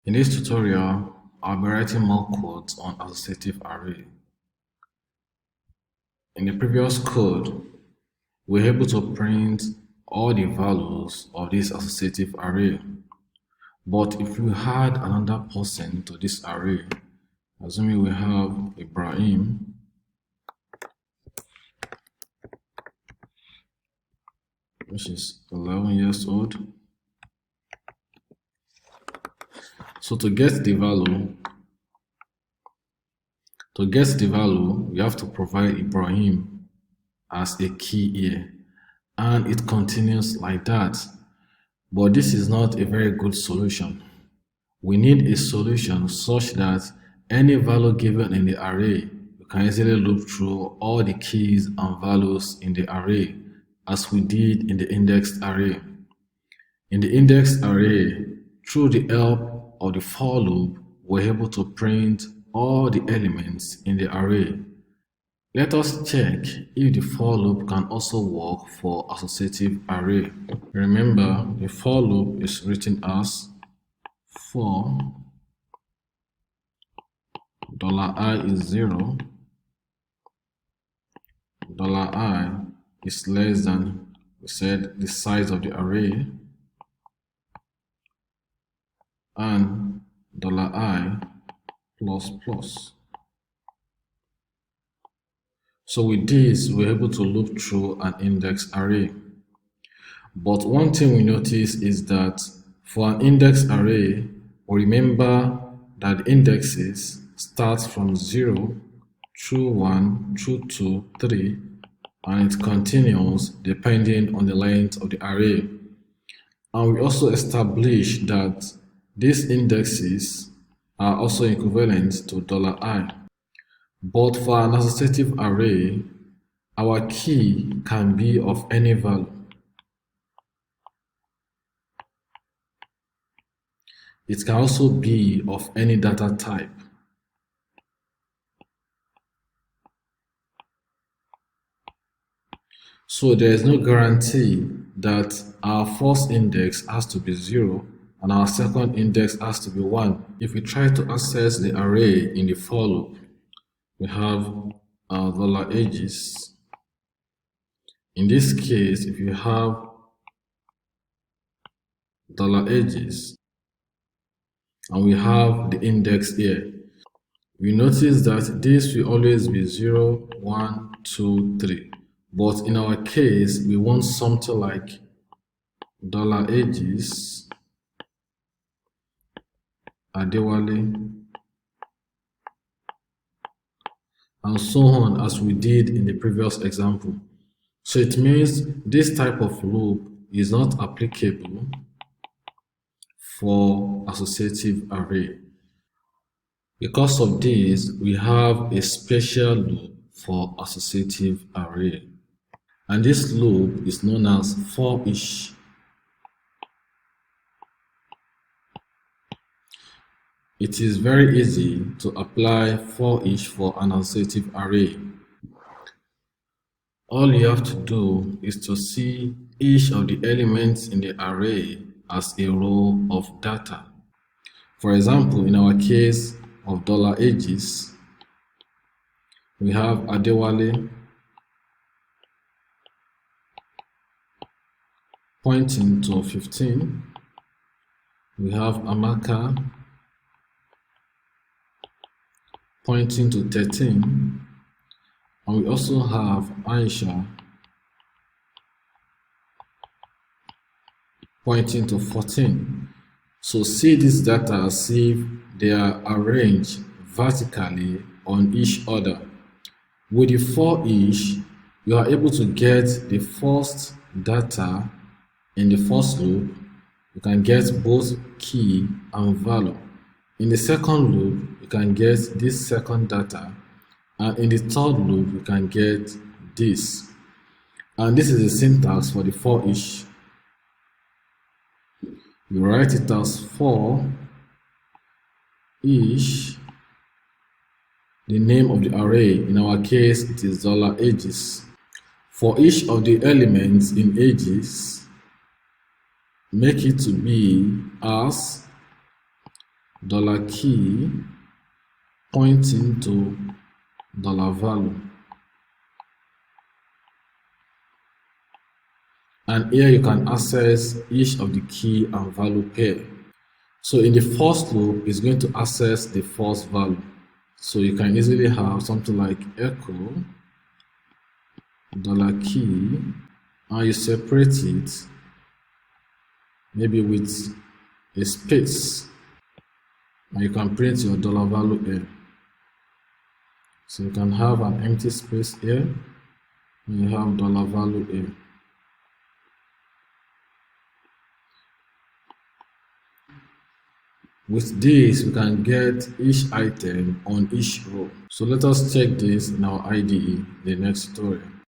In this tutorial, I'll be writing more codes on associative array. In the previous code, we were able to print all the values of this associative array. But if we add another person to this array, assuming we have Ibrahim, which is 11 years old. So to get the value, we have to provide Ibrahim as a key here, and it continues like that. But this is not a very good solution. We need a solution such that any value given in the array, you can easily loop through all the keys and values in the array as we did in the indexed array. In the indexed array, through the help of the for loop, we're able to print all the elements in the array. Let us check if the for loop can also work for associative array. Remember, the for loop is written as for $i is 0, $i is less than, we said, the size of the array, and $i plus plus. So with this, we're able to loop through an index array. But one thing we notice is that for an index array, we remember that the indexes start from 0 through 1 through 2, 3, and it continues depending on the length of the array. And we also established that these indexes are also equivalent to $i. But for an associative array, our key can be of any value. It can also be of any data type. So there is no guarantee that our first index has to be 0 and our second index has to be 1. If we try to access the array in the for loop, we have our $ages. In this case, if you have $ages and we have the index here, we notice that this will always be 0, 1, 2, 3. But in our case, we want something like $ages, Adewale, and so on, as we did in the previous example. So it means this type of loop is not applicable for associative array. Because of this, we have a special loop for associative array. And this loop is known as for each. It is very easy to apply for each for an associative array. All you have to do is to see each of the elements in the array as a row of data. For example, in our case of $ages, we have Adewale pointing to 15. We have Amaka pointing to 13. And we also have Aisha pointing to 14. So see this data as if they are arranged vertically on each other. With the for each, you are able to get the first data in the first loop. You can get both key and value. In the second loop, you can get this second data. And in the third loop, you can get this. And this is the syntax for the for each. You write it as for each, the name of the array. In our case, it is $ages. For each of the elements in ages, make it to be as $key pointing to $value. And here you can access each of the key and value pair. So in the first loop, it's going to access the first value. So you can easily have something like echo $key, and you separate it maybe with a space, and you can print your $value here. So you can have an empty space here, and you have $value here. With this, we can get each item on each row. So let us check this in our IDE, the next tutorial.